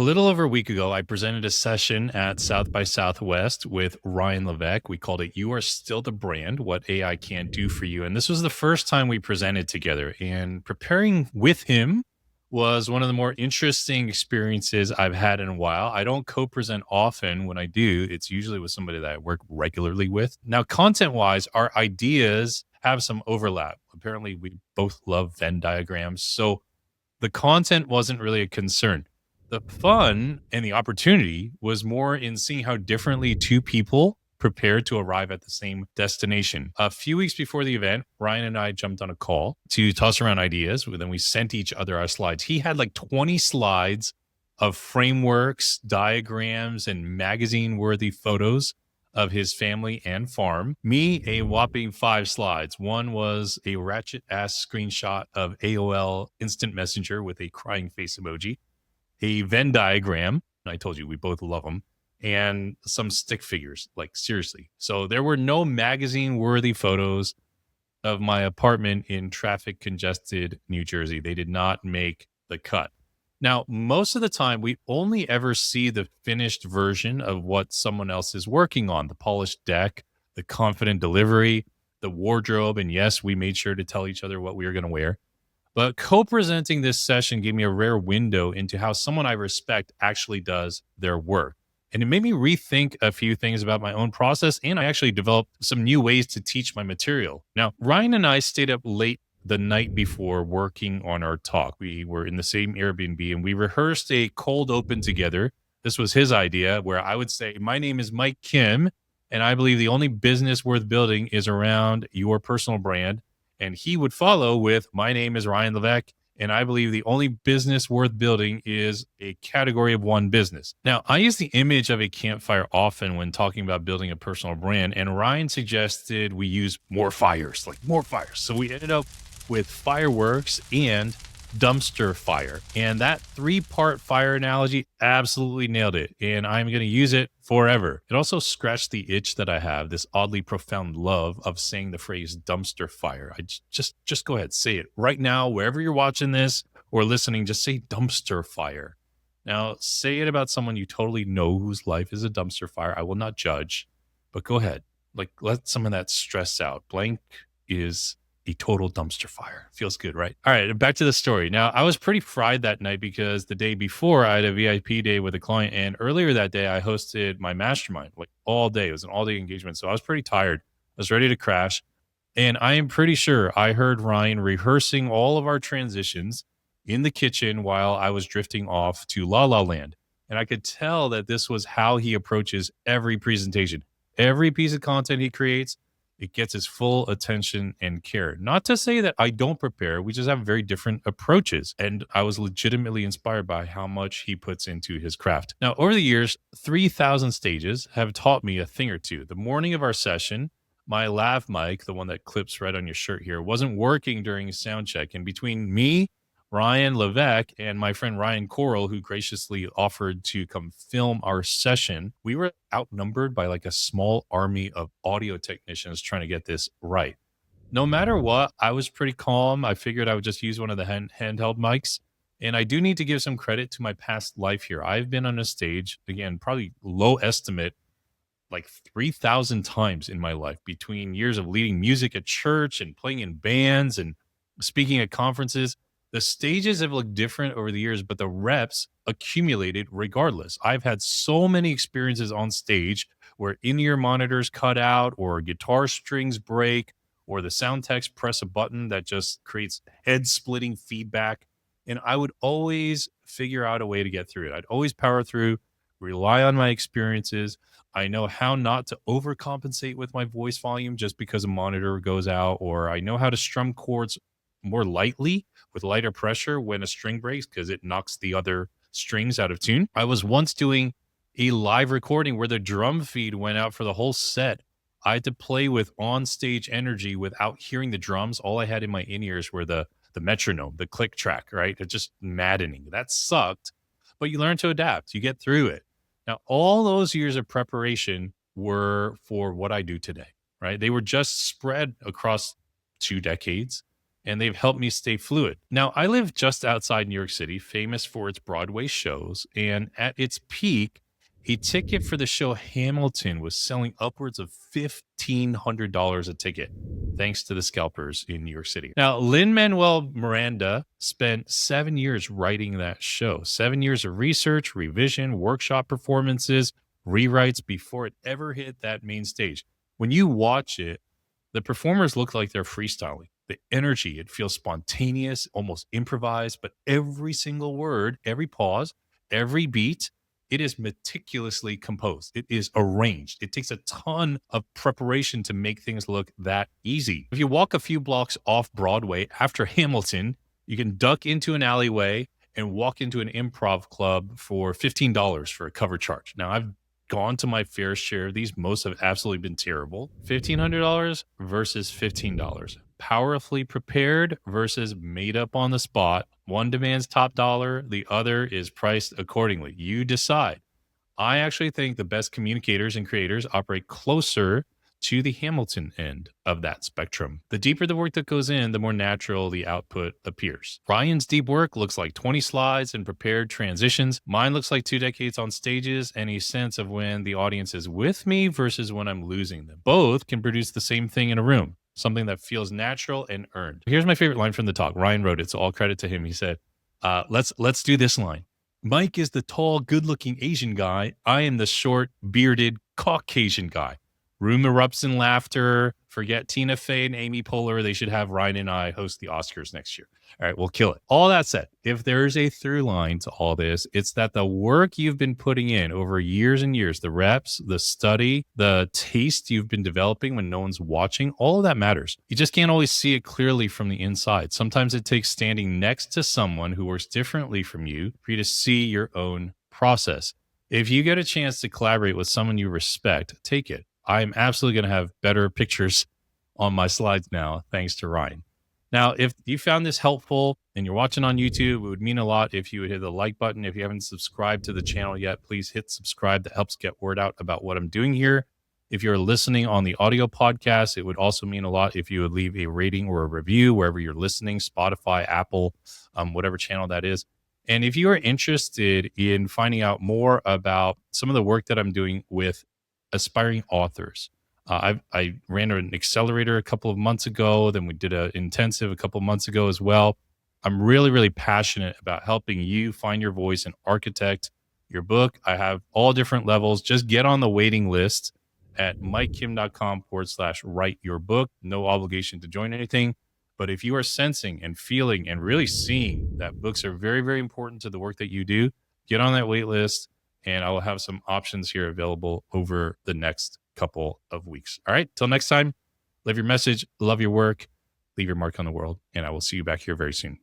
little over a week ago, I presented a session at South by Southwest with Ryan Levesque. We called it You Are Still the Brand, What AI Can't Do for You. And this was the first time we presented together. And preparing with him was one of the more interesting experiences I've had in a while. I don't co present often. When I do, it's usually with somebody that I work regularly with. Now, content wise, our ideas have some overlap. Apparently, we both love Venn diagrams. So the content wasn't really a concern. The fun and the opportunity was more in seeing how differently two people prepared to arrive at the same destination. A few weeks before the event, Ryan and I jumped on a call to toss around ideas. Then we sent each other our slides. He had like 20 slides of frameworks, diagrams, and magazine worthy photos of his family and farm. Me, a whopping 5 slides. One was a ratchet ass screenshot of AOL Instant Messenger with a crying face emoji, a Venn diagram. I told you we both love them, and some stick figures. Like, seriously. So there were no magazine worthy photos of my apartment in traffic congested New Jersey. They did not make the cut. Now, most of the time, we only ever see the finished version of what someone else is working on, the polished deck, the confident delivery, the wardrobe. And yes, we made sure to tell each other what we were going to wear. But co-presenting this session gave me a rare window into how someone I respect actually does their work. And it made me rethink a few things about my own process. And I actually developed some new ways to teach my material. Now, Ryan and I stayed up late the night before working on our talk. We were in the same Airbnb and we rehearsed a cold open together. This was his idea, where I would say, "My name is Mike Kim, and I believe the only business worth building is around your personal brand." And he would follow with, "My name is Ryan Levesque, and I believe the only business worth building is a category of one business." Now, I use the image of a campfire often when talking about building a personal brand, and Ryan suggested we use more fires, like more fires. So we ended up with fireworks and dumpster fire. And that 3-part fire analogy absolutely nailed it. And I'm going to use it forever. It also scratched the itch that I have, this oddly profound love of saying the phrase dumpster fire. Just go ahead, say it right now, wherever you're watching this or listening, just say dumpster fire. Now, say it about someone you totally know whose life is a dumpster fire. I will not judge, but go ahead. Like, let some of that stress out. Blank is a total dumpster fire. Feels good, right? All right, back to the story. Now, I was pretty fried that night because the day before I had a VIP day with a client, and earlier that day I hosted my mastermind like all day. It was an all-day engagement, so I was pretty tired. I was ready to crash, and I am pretty sure I heard Ryan rehearsing all of our transitions in the kitchen while I was drifting off to La La Land, and I could tell that this was how he approaches every presentation, every piece of content he creates. It gets his full attention and care. Not to say that I don't prepare, we just have very different approaches. And I was legitimately inspired by how much he puts into his craft. Now, over the years, 3,000 stages have taught me a thing or two. The morning of our session, my lav mic, the one that clips right on your shirt here, wasn't working during sound check. And between me, Ryan Levesque, and my friend Ryan Coral, who graciously offered to come film our session, we were outnumbered by like a small army of audio technicians trying to get this right. No matter what, I was pretty calm. I figured I would just use one of the handheld mics. And I do need to give some credit to my past life here. I've been on a stage, again, probably low estimate, like 3,000 times in my life, between years of leading music at church and playing in bands and speaking at conferences. The stages have looked different over the years, but the reps accumulated regardless. I've had so many experiences on stage where in-ear monitors cut out, or guitar strings break, or the sound techs press a button that just creates head-splitting feedback. And I would always figure out a way to get through it. I'd always power through, rely on my experiences. I know how not to overcompensate with my voice volume just because a monitor goes out, or I know how to strum chords more lightly with lighter pressure when a string breaks because it knocks the other strings out of tune. I was once doing a live recording where the drum feed went out for the whole set. I had to play with on-stage energy without hearing the drums. All I had in my in-ears were the metronome, the click track, right? It's just maddening. That sucked, but you learn to adapt. You get through it. Now, all those years of preparation were for what I do today, right? They were just spread across 2 decades. and they've helped me stay fluid. Now, I live just outside New York City, famous for its Broadway shows, and at its peak, a ticket for the show Hamilton was selling upwards of $1,500 a ticket, thanks to the scalpers in New York City. Now, Lin Manuel Miranda spent 7 years writing that show, 7 years of research, revision, workshop performances, rewrites before it ever hit that main stage. When you watch it, the performers look like they're freestyling. The energy, it feels spontaneous, almost improvised, but every single word, every pause, every beat, it is meticulously composed. It is arranged. It takes a ton of preparation to make things look that easy. If you walk a few blocks off Broadway after Hamilton, you can duck into an alleyway and walk into an improv club for $15 for a cover charge. Now, I've gone to my fair share of these. Most have absolutely been terrible. $1,500 versus $15. Powerfully prepared versus made up on the spot. One demands top dollar, the other is priced accordingly. You decide. I actually think the best communicators and creators operate closer to the Hamilton end of that spectrum. The deeper the work that goes in, the more natural the output appears. Ryan's deep work looks like 20 slides and prepared transitions. Mine looks like 2 decades on stages and a sense of when the audience is with me versus when I'm losing them. Both can produce the same thing in a room, something that feels natural and earned. Here's my favorite line from the talk. Ryan wrote it, so all credit to him. He said, let's do this line. Mike is the tall, good-looking Asian guy. I am the short, bearded, Caucasian guy. Room erupts in laughter. Forget Tina Fey and Amy Poehler. They should have Ryan and I host the Oscars next year. All right, we'll kill it. All that said, if there's a through line to all this, it's that the work you've been putting in over years and years, the reps, the study, the taste you've been developing when no one's watching, all of that matters. You just can't always see it clearly from the inside. Sometimes it takes standing next to someone who works differently from you for you to see your own process. If you get a chance to collaborate with someone you respect, take it. I'm absolutely going to have better pictures on my slides now, thanks to Ryan. Now, if you found this helpful and you're watching on YouTube, it would mean a lot if you would hit the like button. If you haven't subscribed to the channel yet, please hit subscribe. That helps get word out about what I'm doing here. If you're listening on the audio podcast, it would also mean a lot if you would leave a rating or a review wherever you're listening, Spotify, Apple, whatever channel that is. And if you are interested in finding out more about some of the work that I'm doing with aspiring authors, I ran an accelerator a couple of months ago. Then we did an intensive a couple of months ago as well. I'm really, really passionate about helping you find your voice and architect your book. I have all different levels. Just get on the waiting list at mikekim.com/write your book. No obligation to join anything. But if you are sensing and feeling and really seeing that books are very, very important to the work that you do, get on that wait list. And I will have some options here available over the next couple of weeks. All right. Till next time, live your message, love your work, leave your mark on the world. And I will see you back here very soon.